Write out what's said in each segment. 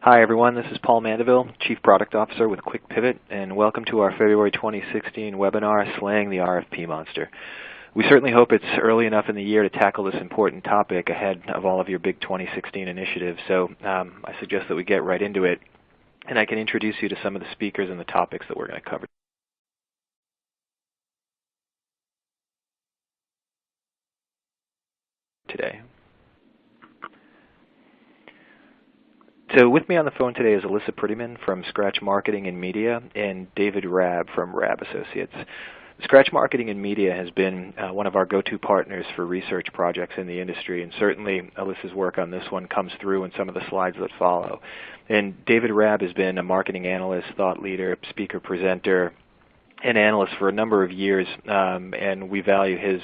Hi everyone, this is Paul Mandeville, Chief Product Officer with Quick Pivot, and welcome to our February 2016 webinar, Slaying the RFP Monster. We certainly hope it's early enough in the year to tackle this important topic ahead of all of your big 2016 initiatives, so I suggest that we get right into it, and I can introduce you to some of the speakers and the topics that we're going to cover today. So with me on the phone today is Alyssa Prettyman from Scratch Marketing and Media and David Rabb from Rabb Associates. Scratch Marketing and Media has been one of our go-to partners for research projects in the industry, and certainly Alyssa's work on this one comes through in some of the slides that follow. And David Rabb has been a marketing analyst, thought leader, speaker, presenter, and analyst for a number of years, and we value his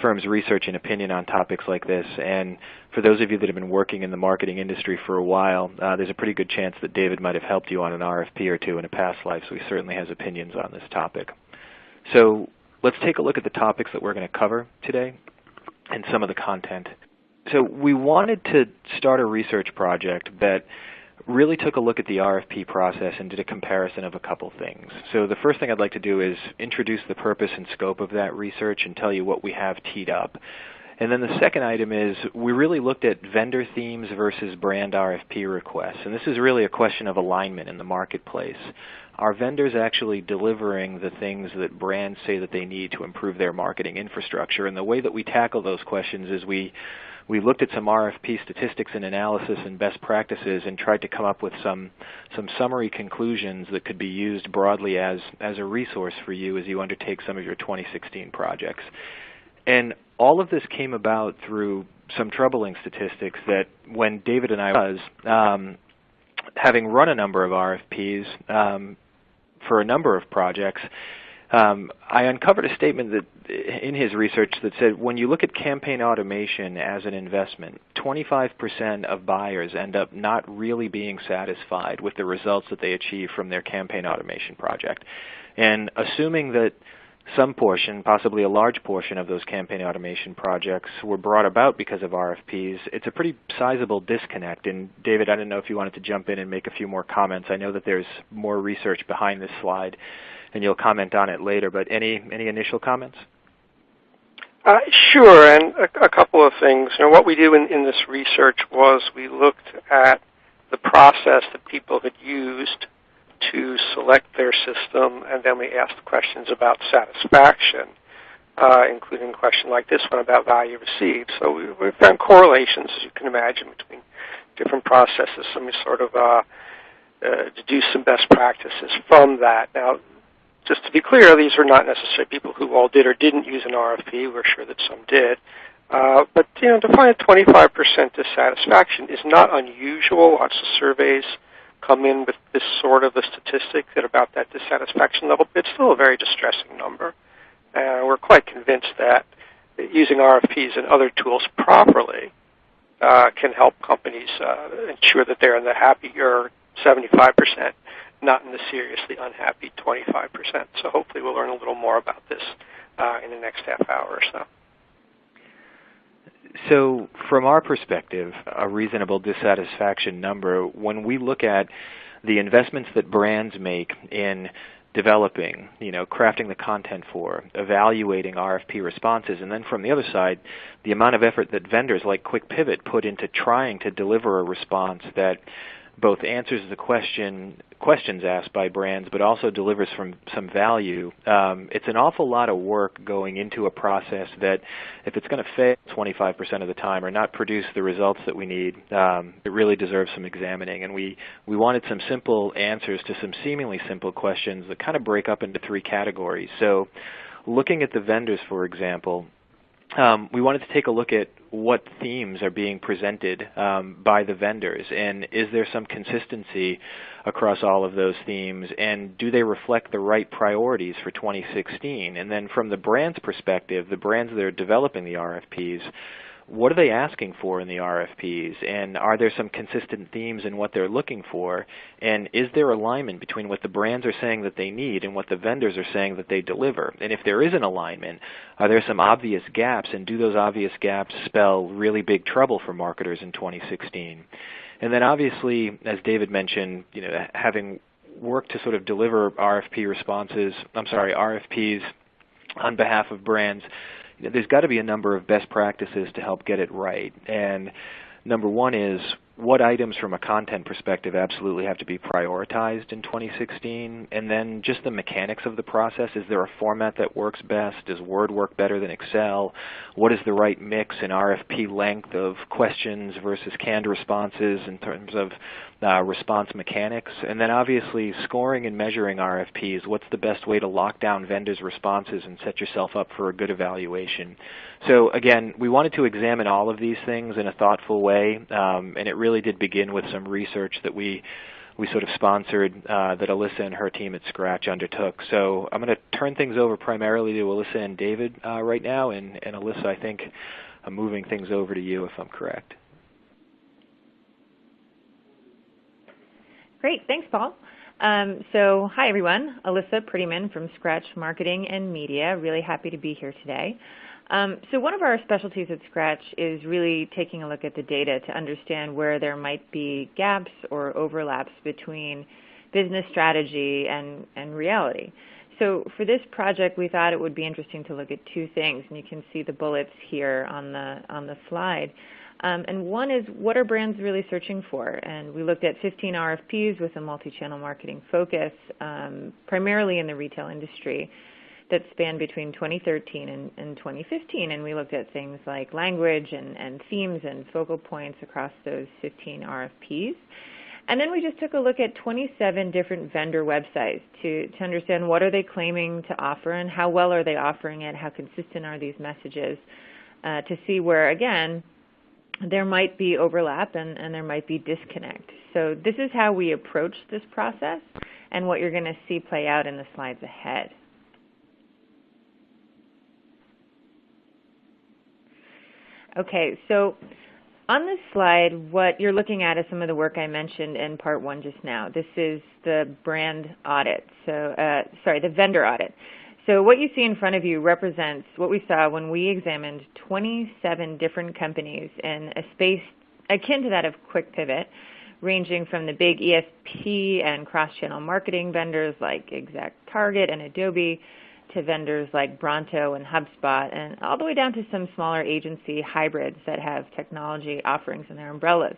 firm's research and opinion on topics like this. And for those of you that have been working in the marketing industry for a while, there's a pretty good chance that David might have helped you on an RFP or two in a past life, so he certainly has opinions on this topic. So let's take a look at the topics that we're going to cover today and some of the content. So we wanted to start a research project that really took a look at the RFP process and did a comparison of a couple things. So the first thing I'd like to do is introduce the purpose and scope of that research and tell you what we have teed up. And then the second item is we really looked at vendor themes versus brand RFP requests. And this is really a question of alignment in the marketplace. Are vendors actually delivering the things that brands say that they need to improve their marketing infrastructure? And the way that we tackle those questions is we looked at some RFP statistics and analysis and best practices and tried to come up with some summary conclusions that could be used broadly as a resource for you as you undertake some of your 2016 projects. And all of this came about through some troubling statistics that when David and I was, having run a number of RFPs for a number of projects, I uncovered a statement that in his research that said when you look at campaign automation as an investment, 25% of buyers end up not really being satisfied with the results that they achieve from their campaign automation project. And assuming that some portion, possibly a large portion of those campaign automation projects were brought about because of RFPs, it's a pretty sizable disconnect. And David, I don't know if you wanted to jump in and make a few more comments. I know that there's more research behind this slide, and you'll comment on it later, but any initial comments? Sure, and a couple of things. You know, what we do in this research was we looked at the process that people had used to select their system, and then we asked questions about satisfaction, including a question like this one about value received. So we found correlations, as you can imagine, between different processes, so we sort of deduced some best practices from that. Now, just to be clear, these are not necessarily people who all did or didn't use an RFP. We're sure that some did. But you know, to find 25% dissatisfaction is not unusual. Lots of surveys come in with this sort of a statistic at about that dissatisfaction level, but it's still a very distressing number. And we're quite convinced that using RFPs and other tools properly can help companies ensure that they're in the happier 75%, not in the seriously unhappy 25%. So hopefully we'll learn a little more about this in the next half hour or so. So from our perspective, a reasonable dissatisfaction number, when we look at the investments that brands make in developing, crafting the content for, evaluating RFP responses, and then from the other side, the amount of effort that vendors like Quick Pivot put into trying to deliver a response that both answers the questions asked by brands, but also delivers from some value. It's an awful lot of work going into a process that, if it's going to fail 25% of the time or not produce the results that we need, it really deserves some examining. And we wanted some simple answers to some seemingly simple questions that kind of break up into three categories. So, looking at the vendors, for example, we wanted to take a look at what themes are being presented by the vendors, and is there some consistency across all of those themes, and do they reflect the right priorities for 2016? And then from the brand's perspective, the brands that are developing the RFPs, what are they asking for in the RFPs, and are there some consistent themes in what they're looking for, and is there alignment between what the brands are saying that they need and what the vendors are saying that they deliver? And if there is an alignment, are there some obvious gaps, and do those obvious gaps spell really big trouble for marketers in 2016? And then obviously, as David mentioned, having worked to sort of deliver RFPs on behalf of brands, there's got to be a number of best practices to help get it right. And number one is, what items from a content perspective absolutely have to be prioritized in 2016? And then just the mechanics of the process. Is there a format that works best? Does Word work better than Excel? What is the right mix in RFP length of questions versus canned responses in terms of response mechanics? And then obviously scoring and measuring RFPs. What's the best way to lock down vendors' responses and set yourself up for a good evaluation? So again, we wanted to examine all of these things in a thoughtful way, and it really did begin with some research that we sort of sponsored that Alyssa and her team at Scratch undertook. So I'm going to turn things over primarily to Alyssa and David right now, and Alyssa, I think I'm moving things over to you if I'm correct. Great, thanks, Paul. So hi, everyone. Alyssa Prettyman from Scratch Marketing and Media. Really happy to be here today. So one of our specialties at Scratch is really taking a look at the data to understand where there might be gaps or overlaps between business strategy and reality. So for this project, we thought it would be interesting to look at two things, and you can see the bullets here on the slide. And one is, what are brands really searching for? And we looked at 15 RFPs with a multi-channel marketing focus, primarily in the retail industry, that spanned between 2013 and 2015. And we looked at things like language and themes and focal points across those 15 RFPs. And then we just took a look at 27 different vendor websites to understand what are they claiming to offer and how well are they offering it, how consistent are these messages, to see where, again, there might be overlap and there might be disconnect. So this is how we approach this process and what you're going to see play out in the slides ahead. Okay, so on this slide, what you're looking at is some of the work I mentioned in part one just now. This is the brand audit, the vendor audit. So what you see in front of you represents what we saw when we examined 27 different companies in a space akin to that of Quick Pivot, ranging from the big ESP and cross-channel marketing vendors like ExactTarget and Adobe, to vendors like Bronto and HubSpot, and all the way down to some smaller agency hybrids that have technology offerings in their umbrellas.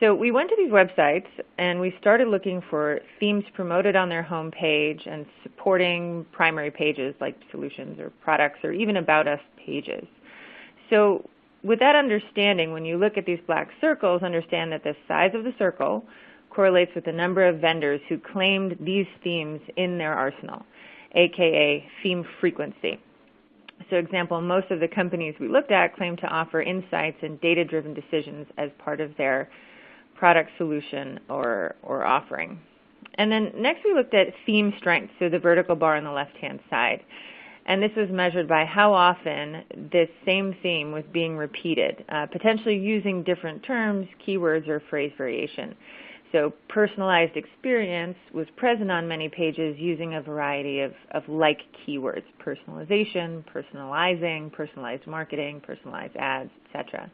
So we went to these websites and we started looking for themes promoted on their home page and supporting primary pages like solutions or products or even about us pages. So with that understanding, when you look at these black circles, understand that the size of the circle correlates with the number of vendors who claimed these themes in their arsenal, aka theme frequency. So example, most of the companies we looked at claim to offer insights and data-driven decisions as part of their product solution or offering. And then next we looked at theme strength, so the vertical bar on the left-hand side. And this was measured by how often this same theme was being repeated, potentially using different terms, keywords, or phrase variation. So personalized experience was present on many pages using a variety of like keywords: personalization, personalizing, personalized marketing, personalized ads, etc.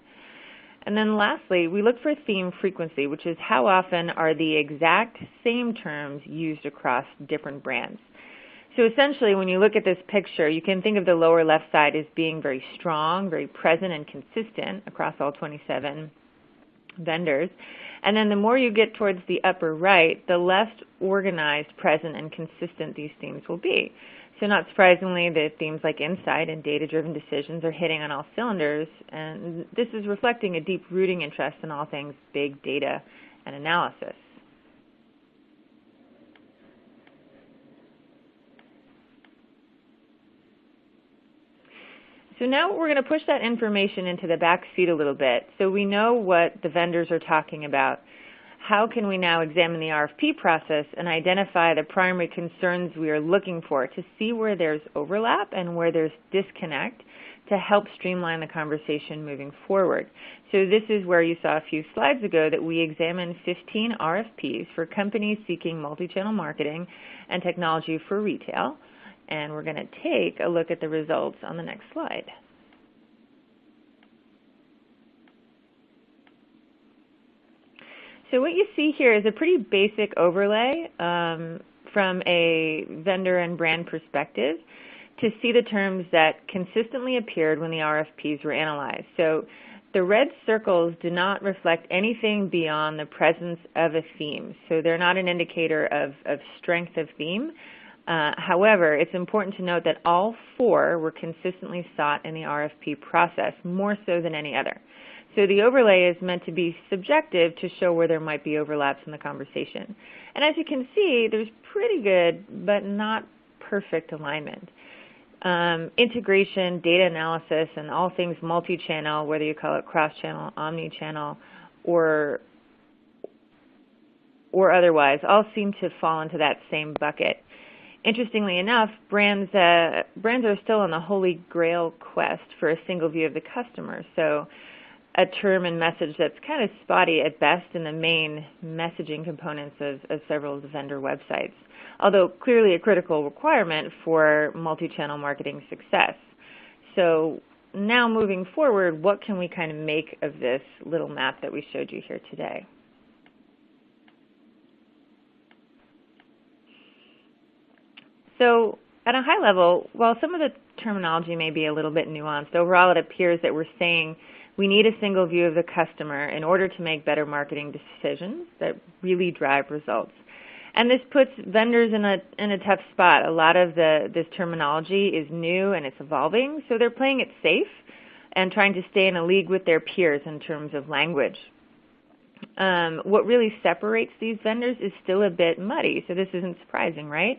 And then lastly, we look for theme frequency, which is how often are the exact same terms used across different brands. So essentially, when you look at this picture, you can think of the lower left side as being very strong, very present and consistent across all 27 vendors. And then the more you get towards the upper right, the less organized, present, and consistent these themes will be. So not surprisingly, the themes like insight and data-driven decisions are hitting on all cylinders, and this is reflecting a deep-rooting interest in all things big data and analysis. So now we're going to push that information into the back seat a little bit. So we know what the vendors are talking about. How can we now examine the RFP process and identify the primary concerns we are looking for to see where there's overlap and where there's disconnect to help streamline the conversation moving forward? So this is where you saw a few slides ago that we examined 15 RFPs for companies seeking multi-channel marketing and technology for retail. And we're going to take a look at the results on the next slide. So what you see here is a pretty basic overlay from a vendor and brand perspective to see the terms that consistently appeared when the RFPs were analyzed. So the red circles do not reflect anything beyond the presence of a theme. So they're not an indicator of strength of theme. However, it's important to note that all 4 were consistently sought in the RFP process, more so than any other. So the overlay is meant to be subjective to show where there might be overlaps in the conversation. And as you can see, there's pretty good but not perfect alignment. Integration, data analysis, and all things multi-channel, whether you call it cross-channel, omni-channel, or otherwise, all seem to fall into that same bucket. Interestingly enough, brands are still on the holy grail quest for a single view of the customer. So a term and message that's kind of spotty at best in the main messaging components of several of the vendor websites, although clearly a critical requirement for multi-channel marketing success. So now moving forward, what can we kind of make of this little map that we showed you here today? So at a high level, while some of the terminology may be a little bit nuanced, overall it appears that we're saying we need a single view of the customer in order to make better marketing decisions that really drive results. And this puts vendors in a tough spot. A lot of this terminology is new and it's evolving, so they're playing it safe and trying to stay in a league with their peers in terms of language. What really separates these vendors is still a bit muddy, so this isn't surprising, right?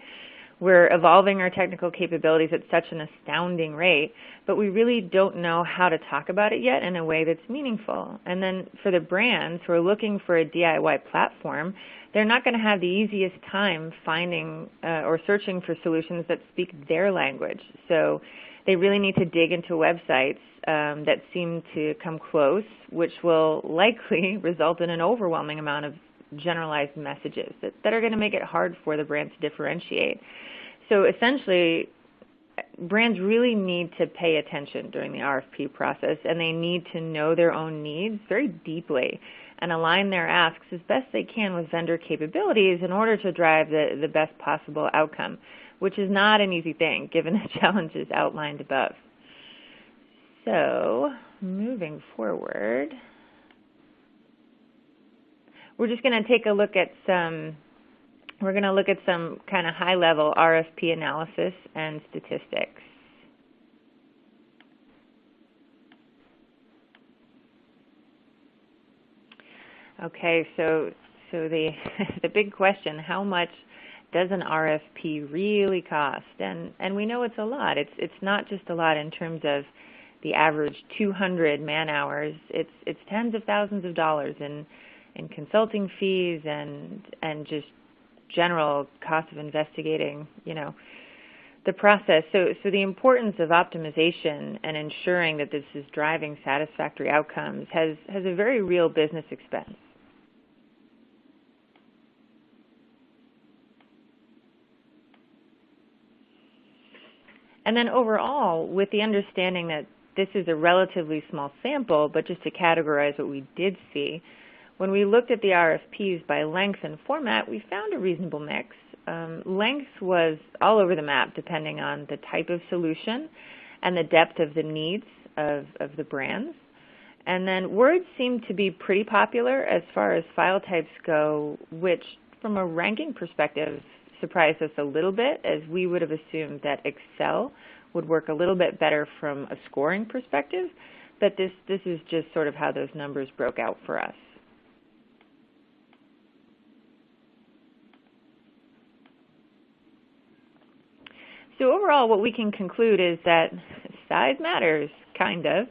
We're evolving our technical capabilities at such an astounding rate, but we really don't know how to talk about it yet in a way that's meaningful. And then for the brands who are looking for a DIY platform, they're not going to have the easiest time finding or searching for solutions that speak their language. So they really need to dig into websites that seem to come close, which will likely result in an overwhelming amount of generalized messages that are going to make it hard for the brand to differentiate. So essentially, brands really need to pay attention during the RFP process, and they need to know their own needs very deeply and align their asks as best they can with vendor capabilities in order to drive the best possible outcome, which is not an easy thing given the challenges outlined above. So moving forward, we're just going to take a look at some kind of high-level RFP analysis and statistics. Okay, so the the big question, how much does an RFP really cost? And we know it's a lot. It's not just a lot in terms of the average 200 man-hours. It's tens of thousands of dollars in consulting fees and just general cost of investigating, the process. So the importance of optimization and ensuring that this is driving satisfactory outcomes has a very real business expense. And then overall, with the understanding that this is a relatively small sample, but just to categorize what we did see, when we looked at the RFPs by length and format, we found a reasonable mix. Length was all over the map depending on the type of solution and the depth of the needs of the brands. And then words seemed to be pretty popular as far as file types go, which from a ranking perspective surprised us a little bit, as we would have assumed that Excel would work a little bit better from a scoring perspective, but this is just sort of how those numbers broke out for us. So overall, what we can conclude is that size matters, kind of.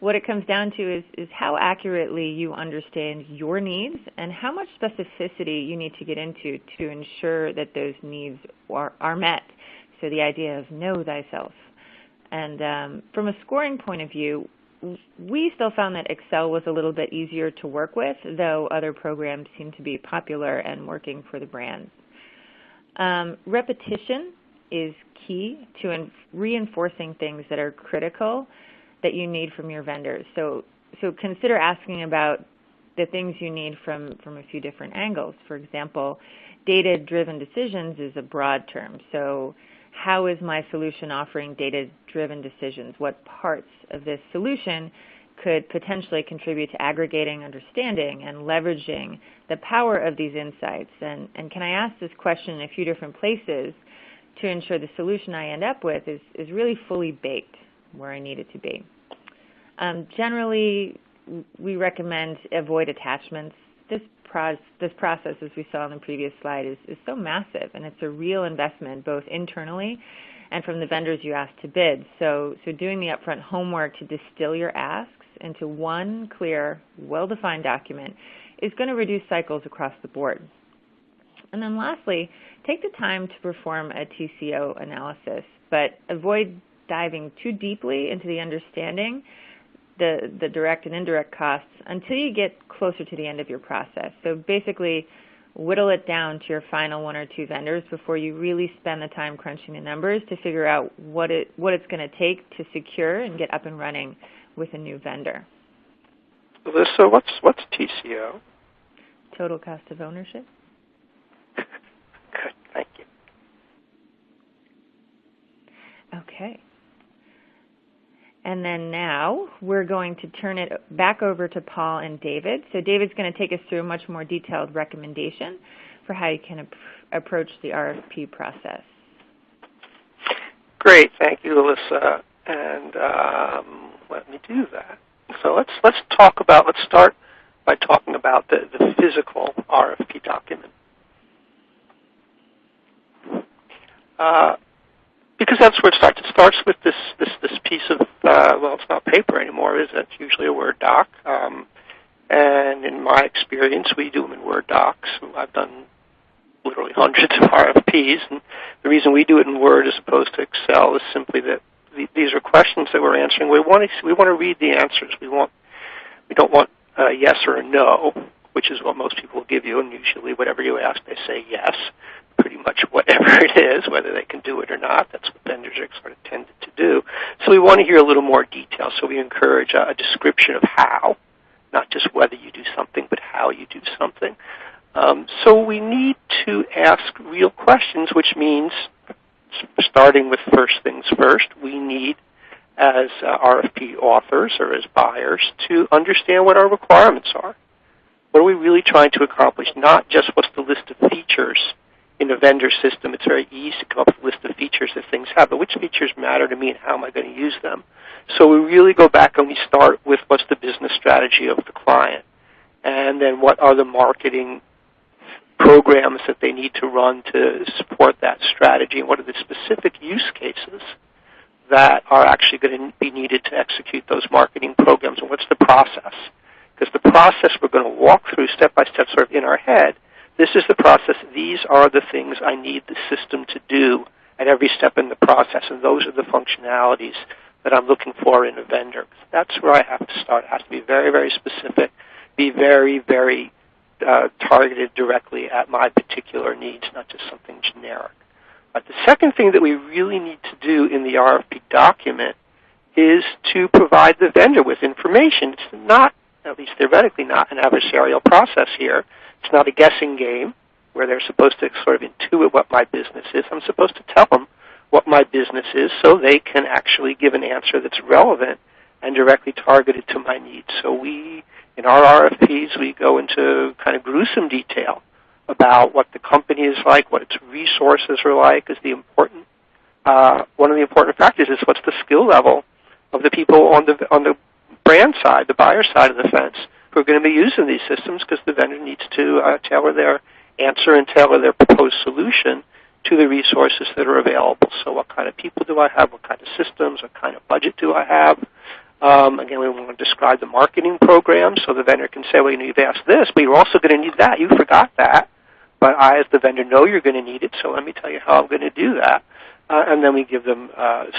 What it comes down to is how accurately you understand your needs and how much specificity you need to get into to ensure that those needs are met. So the idea of know thyself. And from a scoring point of view, we still found that Excel was a little bit easier to work with, though other programs seem to be popular and working for the brands. Repetition is key to reinforcing things that are critical that you need from your vendors. So consider asking about the things you need from a few different angles. For example, data-driven decisions is a broad term. So how is my solution offering data-driven decisions? What parts of this solution could potentially contribute to aggregating understanding and leveraging the power of these insights? And can I ask this question in a few different places to ensure the solution I end up with is really fully baked where I need it to be? Generally, we recommend avoid attachments. This process, as we saw on the previous slide, is so massive, and it's a real investment both internally and from the vendors you ask to bid. So doing the upfront homework to distill your asks into one clear, well-defined document is going to reduce cycles across the board. And then lastly, take the time to perform a TCO analysis, but avoid diving too deeply into the understanding the direct and indirect costs until you get closer to the end of your process. So basically, whittle it down to your final one or two vendors before you really spend the time crunching the numbers to figure out what it's going to take to secure and get up and running with a new vendor. Alyssa, what's TCO? Total cost of ownership. Good, thank you. Okay. And then now we're going to turn it back over to Paul and David. So David's going to take us through a much more detailed recommendation for how you can approach the RFP process. Great, thank you, Alyssa. And let me do that. So let's start by talking about the physical RFP document. Because that's where it starts. It starts with this piece of, it's not paper anymore, is it? It's usually a Word doc. And in my experience, we do them in Word docs. I've done literally hundreds of RFPs. And the reason we do it in Word as opposed to Excel is simply that these are questions that we're answering. We want to read the answers. We don't want a yes or a no, which is what most people will give you. And usually whatever you ask, they say yes. Pretty much whatever it is, whether they can do it or not. That's what vendors are sort of tended to do. So we want to hear a little more detail. So we encourage a description of how, not just whether you do something, but how you do something. So we need to ask real questions, which means, starting with first things first, we need, as RFP authors or as buyers, to understand what our requirements are. What are we really trying to accomplish? Not just what's the list of features in a vendor system. It's very easy to come up with a list of features that things have, but which features matter to me and how am I going to use them? So we really go back and we start with what's the business strategy of the client, and then what are the marketing programs that they need to run to support that strategy, and what are the specific use cases that are actually going to be needed to execute those marketing programs, and what's the process? Because the process we're going to walk through step by step sort of in our head. This is the process. These are the things I need the system to do at every step in the process, and those are the functionalities that I'm looking for in a vendor. That's where I have to start. It has to be very, very specific, be very, very targeted directly at my particular needs, not just something generic. But the second thing that we really need to do in the RFP document is to provide the vendor with information. It's not, at least theoretically, not an adversarial process here. It's not a guessing game where they're supposed to sort of intuit what my business is. I'm supposed to tell them what my business is so they can actually give an answer that's relevant and directly targeted to my needs. So we, in our RFPs, we go into kind of gruesome detail about what the company is like, what its resources are like. Is the important one of the important factors is what's the skill level of the people on the brand side, the buyer side of the fence, who are going to be using these systems, because the vendor needs to tailor their answer and tailor their proposed solution to the resources that are available. So what kind of people do I have? What kind of systems? What kind of budget do I have? Again, we want to describe the marketing program so the vendor can say, well, you've asked this, but you're also going to need that. You forgot that. But I, as the vendor, know you're going to need it, so let me tell you how I'm going to do that. And then we give them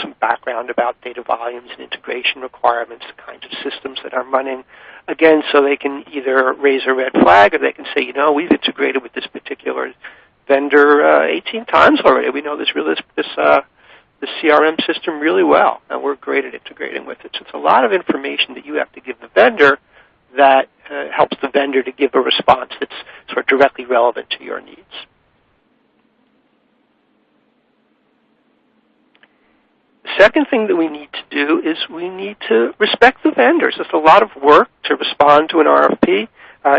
some background about data volumes and integration requirements, the kinds of systems that I'm running. Again, so they can either raise a red flag or they can say, we've integrated with this particular vendor 18 times already. We know this CRM system really well, and we're great at integrating with it. So it's a lot of information that you have to give the vendor that helps the vendor to give a response that's sort of directly relevant to your needs. The second thing that we need to do is we need to respect the vendors. It's a lot of work to respond to an RFP.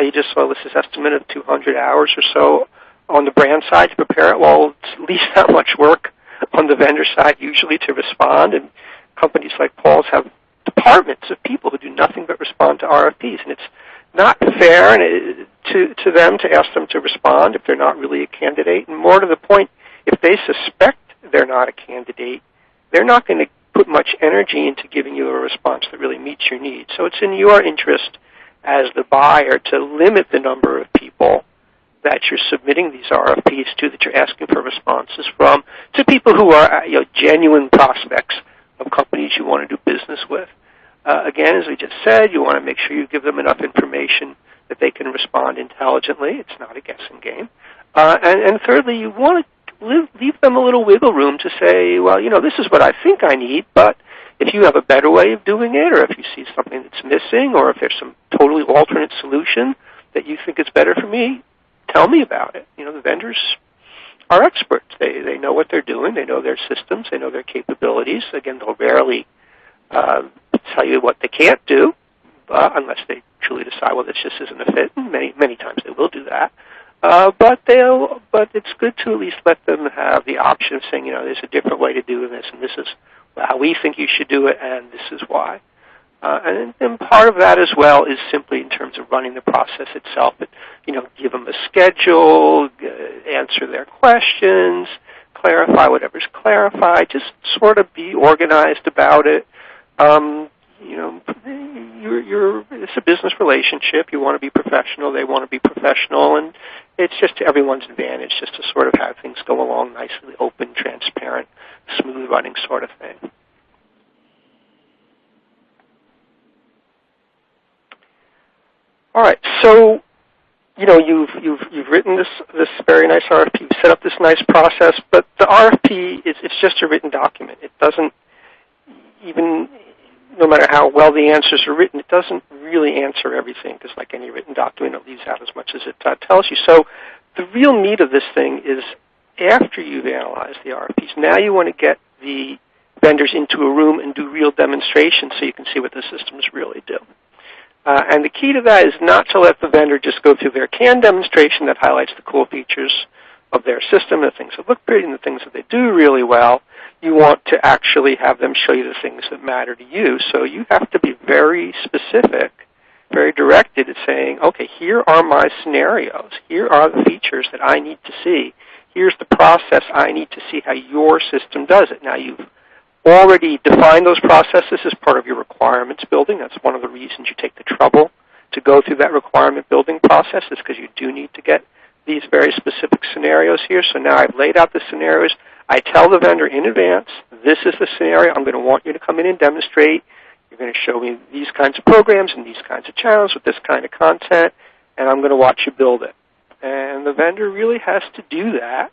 You just saw this estimate of 200 hours or so on the brand side to prepare it. Well, it's at least that much work on the vendor side usually to respond, and companies like Paul's have departments of people who do nothing but respond to RFPs, and it's not fair to them to ask them to respond if they're not really a candidate. And more to the point, if they suspect they're not a candidate, they're not going to put much energy into giving you a response that really meets your needs. So it's in your interest as the buyer to limit the number of people that you're submitting these RFPs to, that you're asking for responses from, to people who are genuine prospects of companies you want to do business with. Again, as we just said, you want to make sure you give them enough information that they can respond intelligently. It's not a guessing game. And thirdly, you want to leave them a little wiggle room to say, well, this is what I think I need, but if you have a better way of doing it, or if you see something that's missing, or if there's some totally alternate solution that you think is better for me, tell me about it. The vendors are experts. They know what they're doing. They know their systems. They know their capabilities. Again, they'll rarely tell you what they can't do, unless they truly decide, well, this just isn't a fit. And many times they will do that. But it's good to at least let them have the option of saying, there's a different way to do this, and this is how we think you should do it, and this is why. And part of that as well is simply in terms of running the process itself. But, give them a schedule, answer their questions, clarify whatever's clarified, just sort of be organized about it. It's a business relationship. You want to be professional. They want to be professional, and it's just to everyone's advantage just to sort of have things go along nicely, open, transparent, smooth running sort of thing. All right, so you've written this very nice RFP. You've set up this nice process, but the RFP it's just a written document. It doesn't even, no matter how well the answers are written, it doesn't really answer everything, because like any written document, it leaves out as much as it tells you. So the real meat of this thing is after you've analyzed the RFPs, now you want to get the vendors into a room and do real demonstrations so you can see what the systems really do. And the key to that is not to let the vendor just go through their CAN demonstration that highlights the cool features of their system, the things that look pretty and the things that they do really well. You want to actually have them show you the things that matter to you. So you have to be very specific, very directed at saying, okay, here are my scenarios. Here are the features that I need to see. Here's the process I need to see how your system does it. Now, you've already defined those processes as part of your requirements building. That's one of the reasons you take the trouble to go through that requirement building process, is because you do need to get these very specific scenarios here. So now I've laid out the scenarios. I tell the vendor in advance, this is the scenario I'm going to want you to come in and demonstrate. You're going to show me these kinds of programs and these kinds of channels with this kind of content, and I'm going to watch you build it. And the vendor really has to do that.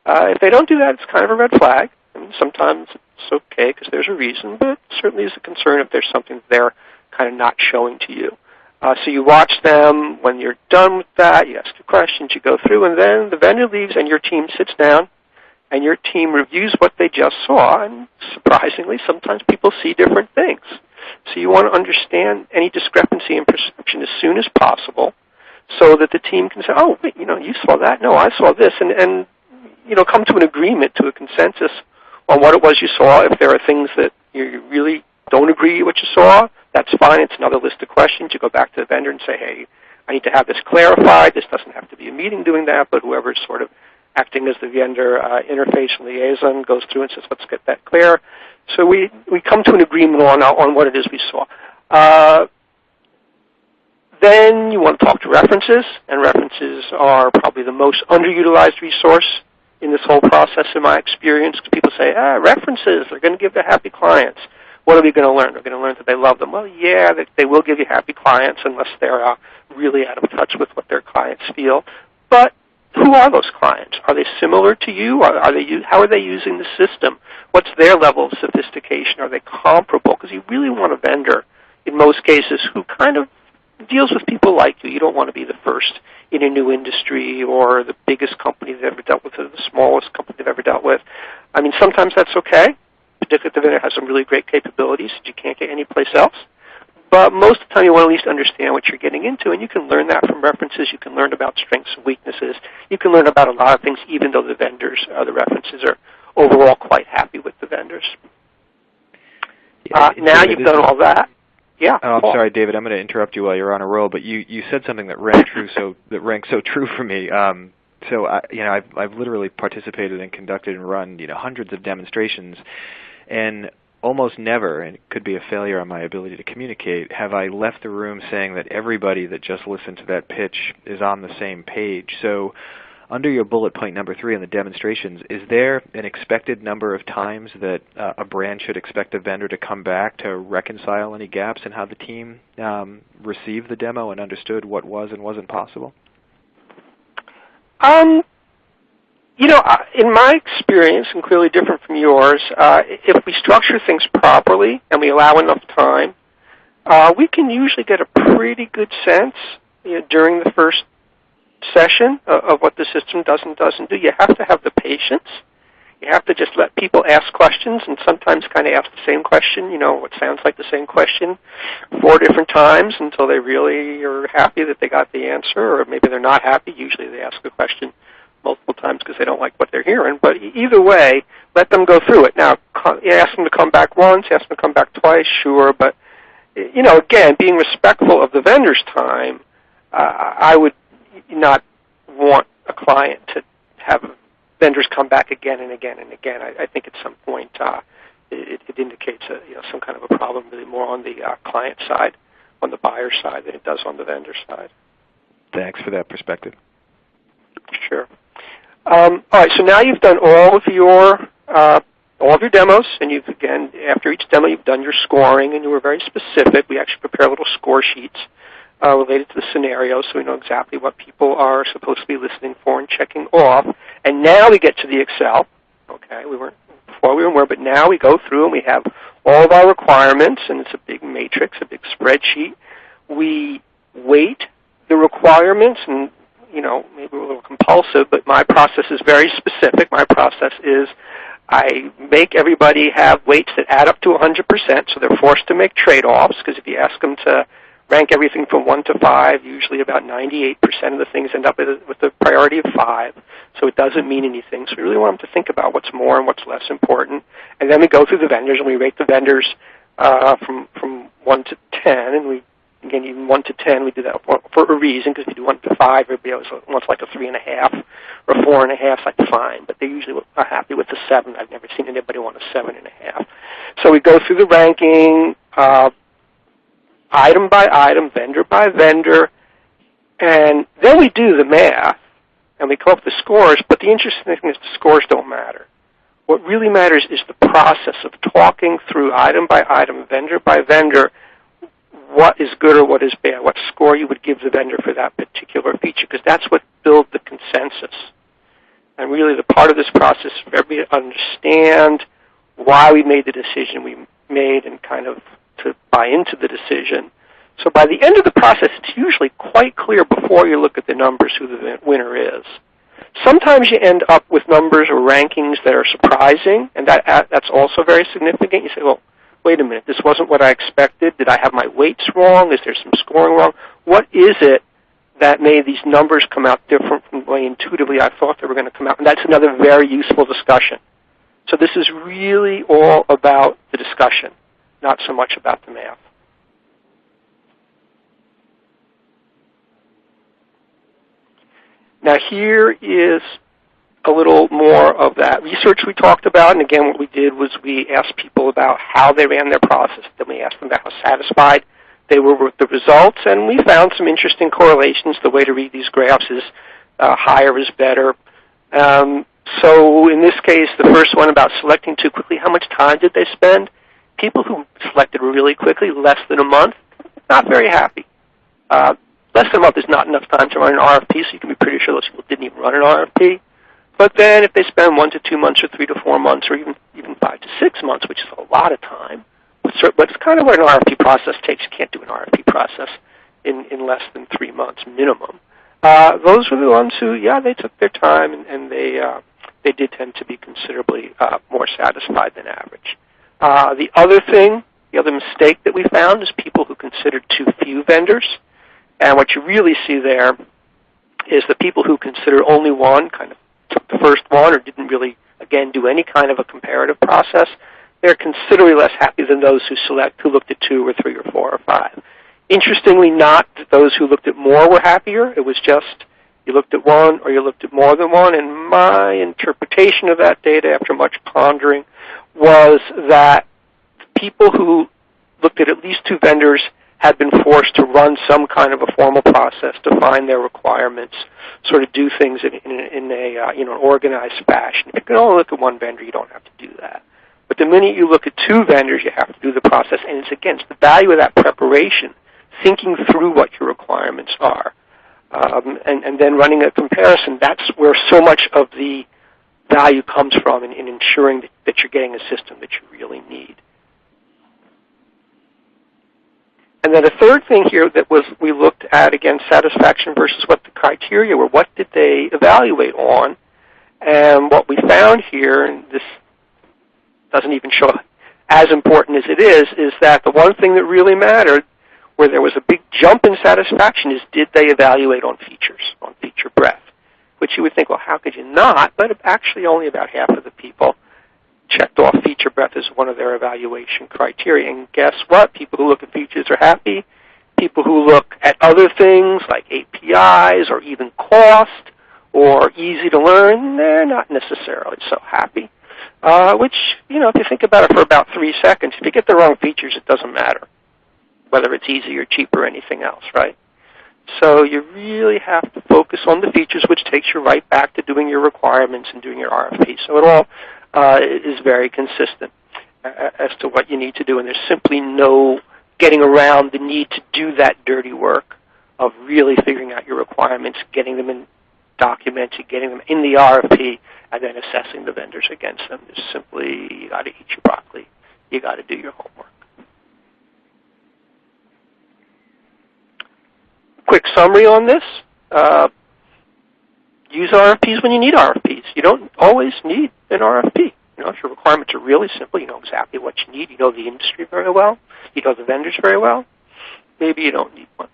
If they don't do that, it's kind of a red flag. I mean, sometimes it's okay because there's a reason, but certainly is a concern if there's something they're kind of not showing to you. So you watch them. When you're done with that, you ask the questions, you go through, and then the vendor leaves and your team sits down and your team reviews what they just saw. And surprisingly, sometimes people see different things. So you want to understand any discrepancy in perception as soon as possible so that the team can say, oh, wait, you saw that? No, I saw this. And come to an agreement, to a consensus on what it was you saw. If there are things that you really don't agree with what you saw, that's fine. It's another list of questions. You go back to the vendor and say, hey, I need to have this clarified. This doesn't have to be a meeting doing that, but whoever's sort of acting as the vendor interface and liaison goes through and says, let's get that clear. So we come to an agreement on what it is we saw. Then you want to talk to references, and references are probably the most underutilized resource in this whole process, in my experience. People say, references, they're going to give their happy clients. What are we going to learn? We're going to learn that they love them. Well, yeah, they will give you happy clients unless they're really out of touch with what their clients feel. But who are those clients? Are they similar to you? How are they using the system? What's their level of sophistication? Are they comparable? Because you really want a vendor, in most cases, who kind of deals with people like you. You don't want to be the first in a new industry or the biggest company they've ever dealt with or the smallest company they've ever dealt with. I mean, sometimes that's okay, particularly if the vendor has some really great capabilities that you can't get anyplace else. But most of the time you want to at least understand what you're getting into, and you can learn that from references. You can learn about strengths and weaknesses. You can learn about a lot of things, even though the vendors, the references are overall quite happy with the vendors. Now you've done all that. Yeah. Oh, I'm sorry, David. I'm going to interrupt you while you're on a roll, but you said something that rang so true for me. So I've literally participated and conducted and run hundreds of demonstrations, and almost never, and it could be a failure on my ability to communicate, have I left the room saying that everybody that just listened to that pitch is on the same page. So under your bullet point number 3 on the demonstrations, is there an expected number of times that a brand should expect a vendor to come back to reconcile any gaps in how the team received the demo and understood what was and wasn't possible? In my experience, and clearly different from yours, if we structure things properly and we allow enough time, we can usually get a pretty good sense during the first session of what the system does and doesn't do. You have to have the patience. You have to just let people ask questions and sometimes kind of ask the same question, what sounds like the same question 4 different times until they really are happy that they got the answer, or maybe they're not happy. Usually they ask the question multiple times because they don't like what they're hearing. But either way, let them go through it. Now, ask them to come back once, ask them to come back twice, sure. But, again, being respectful of the vendor's time, I would not want a client to have vendors come back again and again and again. I think at some point it indicates some kind of a problem really more on the client side, on the buyer side, than it does on the vendor side. Thanks for that perspective. Sure. All right, so now you've done all of your demos, and you've, again, after each demo, you've done your scoring, and you were very specific. We actually prepare little score sheets related to the scenario, so we know exactly what people are supposed to be listening for and checking off. And now we get to the Excel. Okay, before we weren't, but now we go through and we have all of our requirements, and it's a big matrix, a big spreadsheet. We weight the requirements, and maybe we're a little compulsive, but my process is very specific. My process is I make everybody have weights that add up to 100%, so they're forced to make trade-offs, because if you ask them to rank everything from 1 to 5, usually about 98% of the things end up with a priority of 5, so it doesn't mean anything. So we really want them to think about what's more and what's less important. And then we go through the vendors, and we rate the vendors from 1 to 10, and again, even 1 to 10, we do that for a reason, because if you do 1 to 5, everybody always wants like a 3.5 or 4.5. It's like fine, but they usually are happy with the 7. I've never seen anybody want a 7.5. So we go through the ranking, item by item, vendor by vendor, and then we do the math, and we come up with the scores, but the interesting thing is the scores don't matter. What really matters is the process of talking through item by item, vendor by vendor, what is good or what is bad, what score you would give the vendor for that particular feature, because that's what builds the consensus. And really the part of this process is for everybody to understand why we made the decision we made and kind of to buy into the decision. So by the end of the process, it's usually quite clear before you look at the numbers who the winner is. Sometimes you end up with numbers or rankings that are surprising, and that's also very significant. You say, well, wait a minute, this wasn't what I expected. Did I have my weights wrong? Is there some scoring wrong? What is it that made these numbers come out different from the way intuitively I thought they were going to come out? And that's another very useful discussion. So this is really all about the discussion, not so much about the math. Now here is a little more of that research we talked about, and again what we did was we asked people about how they ran their process, then we asked them about how satisfied they were with the results, and we found some interesting correlations. The way to read these graphs is higher is better. So in this case, the first one about selecting too quickly, how much time did they spend? People who selected really quickly, less than a month, not very happy. Less than a month is not enough time to run an RFP, so you can be pretty sure those people didn't even run an RFP. But then if they spend 1 to 2 months or 3 to 4 months or even 5 to 6 months, which is a lot of time, but it's kind of what an RFP process takes. You can't do an RFP process in less than 3 months minimum. Those were the ones who, they took their time, and they did tend to be considerably more satisfied than average. The other mistake that we found is people who considered too few vendors. And what you really see there is the people who considered only one, kind of took the first one or didn't really, again, do any kind of a comparative process. They're considerably less happy than those who looked at 2 or 3 or 4 or 5. Interestingly, not that those who looked at more were happier. It was just you looked at one or you looked at more than one. And my interpretation of that data after much pondering was that people who looked at least 2 vendors had been forced to run some kind of a formal process, define their requirements, sort of do things in an organized fashion. If you can only look at one vendor, you don't have to do that. But the minute you look at 2 vendors, you have to do the process, and it's against the value of that preparation, thinking through what your requirements are, and then running a comparison. That's where so much of the value comes from in ensuring that you're getting a system that you really need. And then a third thing here that we looked at, again, satisfaction versus what the criteria were. What did they evaluate on? And what we found here, and this doesn't even show as important as it is that the one thing that really mattered, where there was a big jump in satisfaction, is did they evaluate on features, on feature breadth, which you would think, well, how could you not? But actually only about half of the people checked off feature breadth as one of their evaluation criteria. And guess what? People who look at features are happy. People who look at other things like APIs or even cost or easy to learn, they're not necessarily so happy. Which, if you think about it for about 3 seconds, if you get the wrong features, it doesn't matter whether it's easy or cheap or anything else, right? So you really have to focus on the features, which takes you right back to doing your requirements and doing your RFP. So it all is very consistent as to what you need to do, and there's simply no getting around the need to do that dirty work of really figuring out your requirements, getting them documented, getting them in the RFP, and then assessing the vendors against them. It's simply, you got to eat your broccoli. You got to do your homework. Quick summary on this. Use RFPs when you need RFPs. You don't always need an RFP. If your requirements are really simple, you know exactly what you need, you know the industry very well, you know the vendors very well, maybe you don't need one.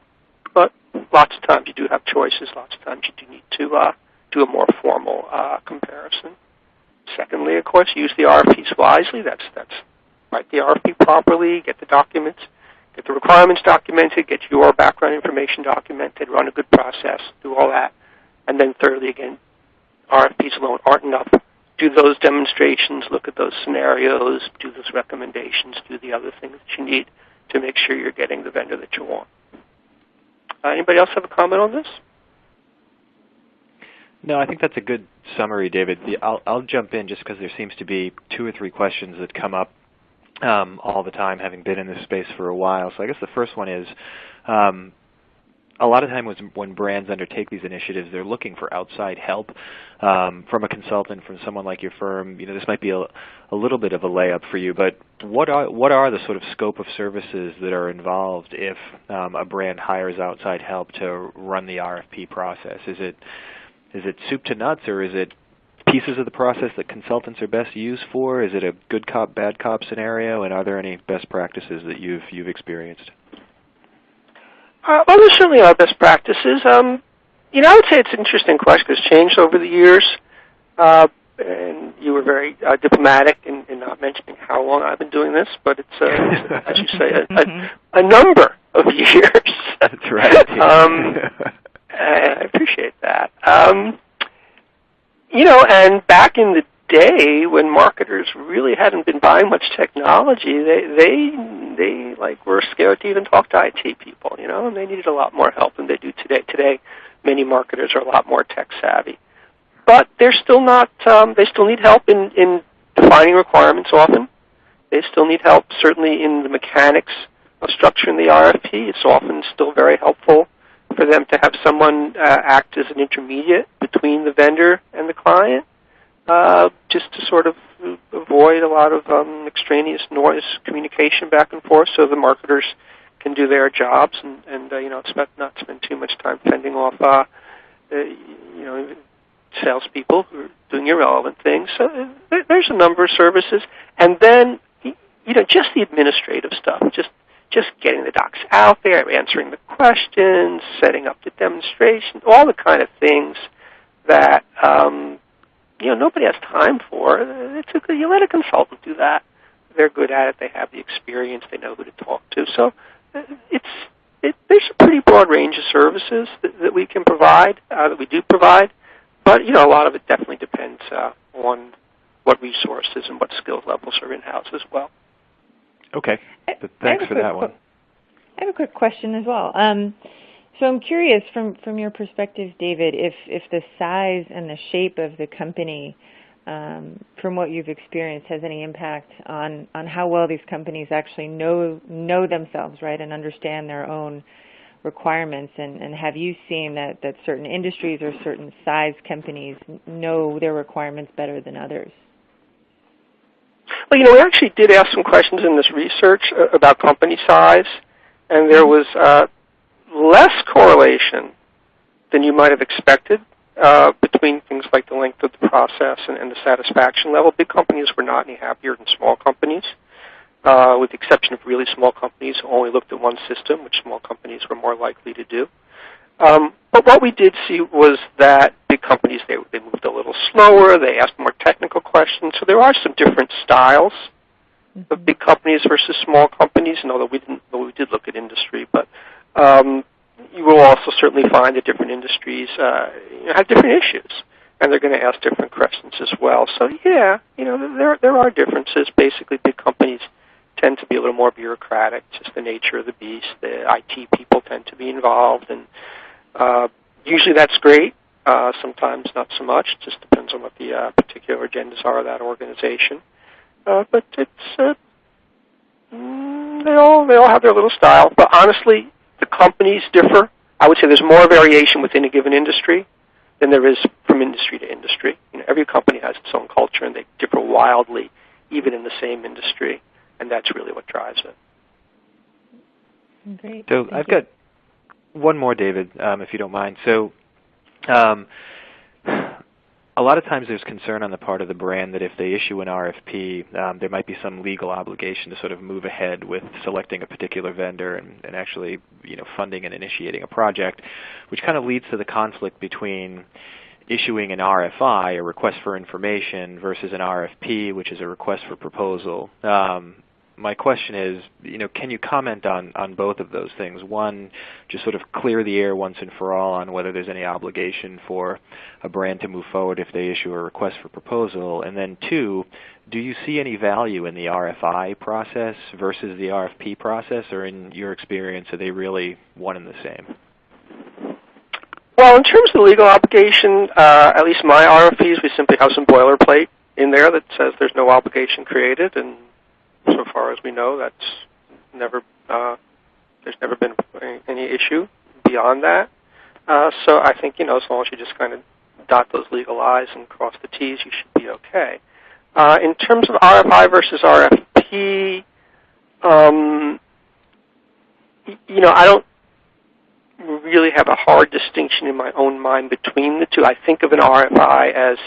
But lots of times you do have choices. Lots of times you do need to do a more formal comparison. Secondly, of course, use the RFPs wisely. That's write the RFP properly, get the documents, get the requirements documented, get your background information documented, run a good process, do all that. And then thirdly, again, RFPs alone aren't enough. Do those demonstrations, look at those scenarios, do those recommendations, do the other things that you need to make sure you're getting the vendor that you want. Anybody else have a comment on this? No, I think that's a good summary, David. I'll jump in just because there seems to be 2 or 3 questions that come up all the time, having been in this space for a while. So I guess the first one is, a lot of times when brands undertake these initiatives, they're looking for outside help from a consultant, from someone like your firm. This might be a little bit of a layup for you, but what are the sort of scope of services that are involved if a brand hires outside help to run the RFP process? Is it soup to nuts, or is it pieces of the process that consultants are best used for? Is it a good cop, bad cop scenario? And are there any best practices that you've experienced? Well, there certainly are best practices. I would say it's an interesting question because it's changed over the years. And you were very diplomatic in not mentioning how long I've been doing this, but it's as you say, a number of years. That's right. I appreciate that. And back in the day when marketers really hadn't been buying much technology, they were scared to even talk to IT people, and they needed a lot more help than they do today. Today, many marketers are a lot more tech savvy. But they're still not, they still need help in defining requirements often. They still need help certainly in the mechanics of structuring the RFP. It's often still very helpful for them to have someone act as an intermediate between the vendor and the client, just to sort of avoid a lot of extraneous noise, communication back and forth, so the marketers can do their jobs and not spend too much time fending off salespeople who are doing irrelevant things. So there's a number of services, and then just the administrative stuff, just getting the docs out there, answering the questions, setting up the demonstrations, all the kind of things that nobody has time for. You let a consultant do that. They're good at it. They have the experience. They know who to talk to. So there's a pretty broad range of services that we can provide, that we do provide. But a lot of it definitely depends on what resources and what skill levels are in-house as well. Okay. Thanks for that one. I have a quick question as well. So I'm curious, from your perspective, David, if the size and the shape of the company, from what you've experienced, has any impact on how well these companies actually know themselves, right, and understand their own requirements. And have you seen that certain industries or certain size companies know their requirements better than others? Well, we actually did ask some questions in this research about company size, and there was less correlation than you might have expected between things like the length of the process and the satisfaction level. Big companies were not any happier than small companies, with the exception of really small companies who only looked at one system, which small companies were more likely to do. But what we did see was that big companies, they moved a little slower, they asked more technical questions, so there are some different styles of big companies versus small companies, and although we did look at industry, but you will also certainly find that different industries have different issues, and they're going to ask different questions as well. So yeah, there are differences. Basically, big companies tend to be a little more bureaucratic, just the nature of the beast. The IT people tend to be involved, and usually that's great. Sometimes not so much. It just depends on what the particular agendas are of that organization. But it's they all have their little style. But honestly, the companies differ. I would say there's more variation within a given industry than there is from industry to industry. Every company has its own culture, and they differ wildly, even in the same industry, and that's really what drives it. Great. So I've got one more, David, if you don't mind. So a lot of times there's concern on the part of the brand that if they issue an RFP, there might be some legal obligation to sort of move ahead with selecting a particular vendor and actually funding and initiating a project, which kind of leads to the conflict between issuing an RFI, a request for information, versus an RFP, which is a request for proposal. My question is, can you comment on both of those things? One, just sort of clear the air once and for all on whether there's any obligation for a brand to move forward if they issue a request for proposal. And then two, do you see any value in the RFI process versus the RFP process, or in your experience, are they really one and the same? Well, in terms of the legal obligation, at least my RFPs, we simply have some boilerplate in there that says there's no obligation created, and so far as we know, that's never there's never been any issue beyond that. So I think as long as you just kind of dot those legal I's and cross the T's, you should be okay. In terms of RFI versus RFP, I don't really have a hard distinction in my own mind between the two. I think of an RFI as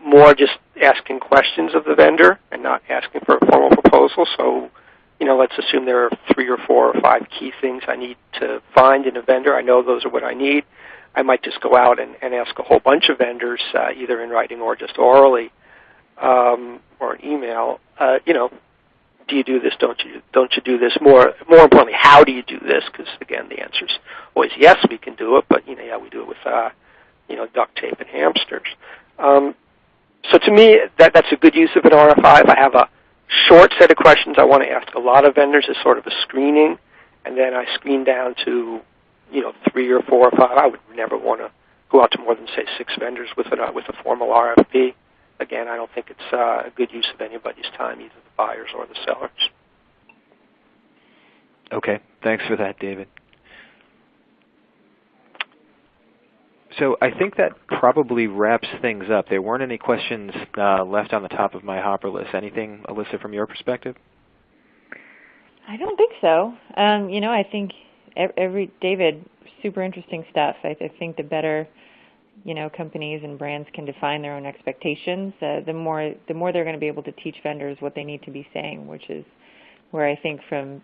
more just asking questions of the vendor and not asking for a formal proposal. So, let's assume there are 3 or 4 or 5 key things I need to find in a vendor. I know those are what I need. I might just go out and ask a whole bunch of vendors, either in writing or just orally, or an email. Do you do this? Don't you do this? More importantly, how do you do this? Because again, the answer is always yes, we can do it, but we do it with duct tape and hamsters. So to me, that's a good use of an RFI. If I have a short set of questions I want to ask a lot of vendors as sort of a screening, and then I screen down to 3 or 4 or 5. I would never want to go out to more than say 6 vendors with a formal RFP. Again, I don't think it's a good use of anybody's time, either the buyers or the sellers. Okay, thanks for that, David. So I think that probably wraps things up. There weren't any questions left on the top of my hopper list. Anything, Alyssa, from your perspective? I don't think so. I think David, super interesting stuff. I think the better, companies and brands can define their own expectations, the more they're going to be able to teach vendors what they need to be saying, which is where I think from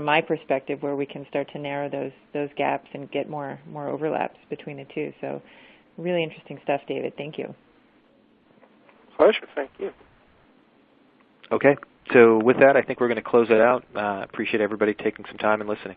my perspective, where we can start to narrow those gaps and get more overlaps between the two. So really interesting stuff, David. Thank you. Pleasure. Thank you. Okay. So with that, I think we're going to close it out. Appreciate everybody taking some time and listening.